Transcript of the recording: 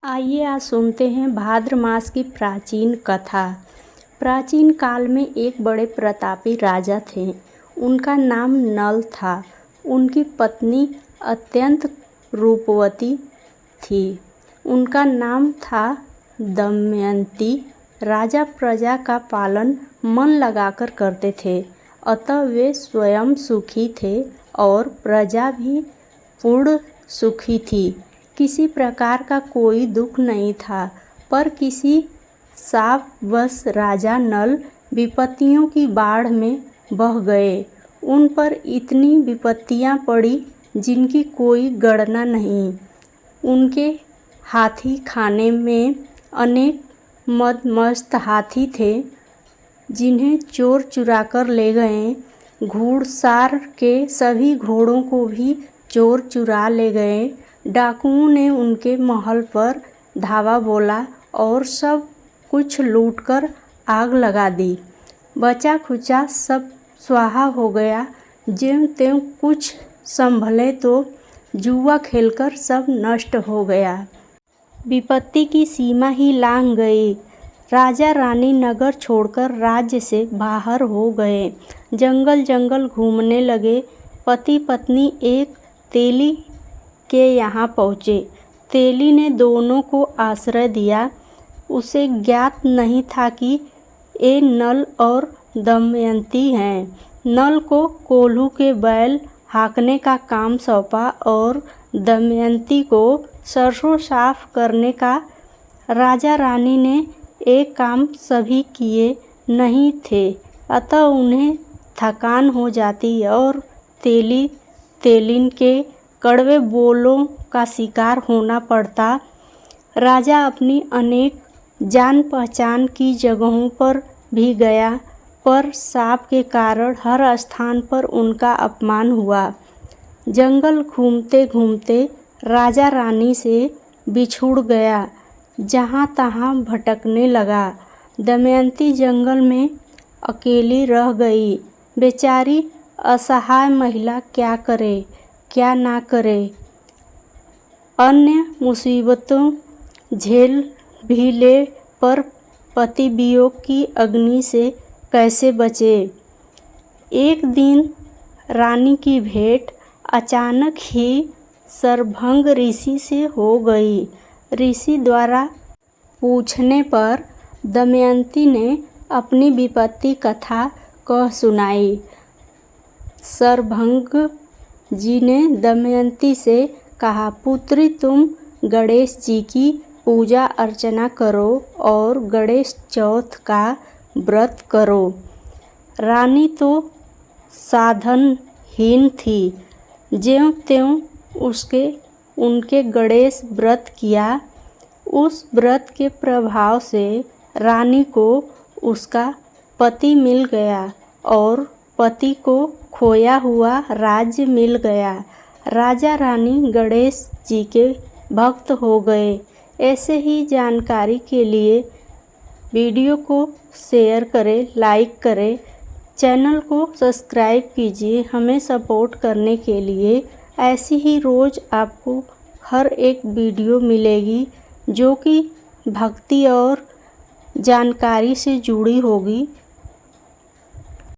आइए आज सुनते हैं भाद्र मास की प्राचीन कथा। प्राचीन काल में एक बड़े प्रतापी राजा थे। उनका नाम नल था। उनकी पत्नी अत्यंत रूपवती थी। उनका नाम था दमयंती। राजा प्रजा का पालन मन लगाकर करते थे, अतः वे स्वयं सुखी थे और प्रजा भी पूर्ण सुखी थी। किसी प्रकार का कोई दुख नहीं था। पर किसी शापवश राजा नल विपत्तियों की बाढ़ में बह गए। उन पर इतनी विपत्तियां पड़ी जिनकी कोई गणना नहीं। उनके हाथी खाने में अनेक मदमस्त हाथी थे, जिन्हें चोर चुरा कर ले गए। घुड़सार के सभी घोड़ों को भी चोर चुरा ले गए। डाकुओं ने उनके महल पर धावा बोला और सब कुछ लूटकर आग लगा दी। बचा खुचा सब स्वाहा हो गया। ज्यों त्यों कुछ संभले तो जुआ खेलकर सब नष्ट हो गया। विपत्ति की सीमा ही लांघ गई। राजा रानी नगर छोड़कर राज्य से बाहर हो गए। जंगल जंगल घूमने लगे। पति पत्नी एक तेली के यहाँ पहुँचे। तेली ने दोनों को आश्रय दिया। उसे ज्ञात नहीं था कि ये नल और दमयंती हैं। नल को कोल्हू के बैल हाँकने का काम सौंपा और दमयंती को सरसों साफ करने का। राजा रानी ने एक काम सभी किए नहीं थे, अतः उन्हें थकान हो जाती और तेलिन के कड़वे बोलों का शिकार होना पड़ता। राजा अपनी अनेक जान पहचान की जगहों पर भी गया, पर शाप के कारण हर स्थान पर उनका अपमान हुआ। जंगल घूमते घूमते राजा रानी से बिछुड़ गया। जहाँ तहाँ भटकने लगा। दमयंती जंगल में अकेली रह गई। बेचारी असहाय महिला क्या करे क्या ना करे। अन्य मुसीबतों झेल भी ले, पर पति वियोग की अग्नि से कैसे बचे। एक दिन रानी की भेंट अचानक ही शरभंग ऋषि से हो गई। ऋषि द्वारा पूछने पर दमयंती ने अपनी विपत्ति कथा कह सुनाई। शरभंग जी ने दमयंती से कहा, पुत्री तुम गणेश जी की पूजा अर्चना करो और गणेश चौथ का व्रत करो। रानी तो साधनहीन थी। ज्यों त्यों उनके गणेश व्रत किया। उस व्रत के प्रभाव से रानी को उसका पति मिल गया और पति को खोया हुआ राज्य मिल गया। राजा रानी गणेश जी के भक्त हो गए। ऐसे ही जानकारी के लिए वीडियो को शेयर करें, लाइक करें, चैनल को सब्सक्राइब कीजिए हमें सपोर्ट करने के लिए। ऐसी ही रोज़ आपको हर एक वीडियो मिलेगी जो कि भक्ति और जानकारी से जुड़ी होगी।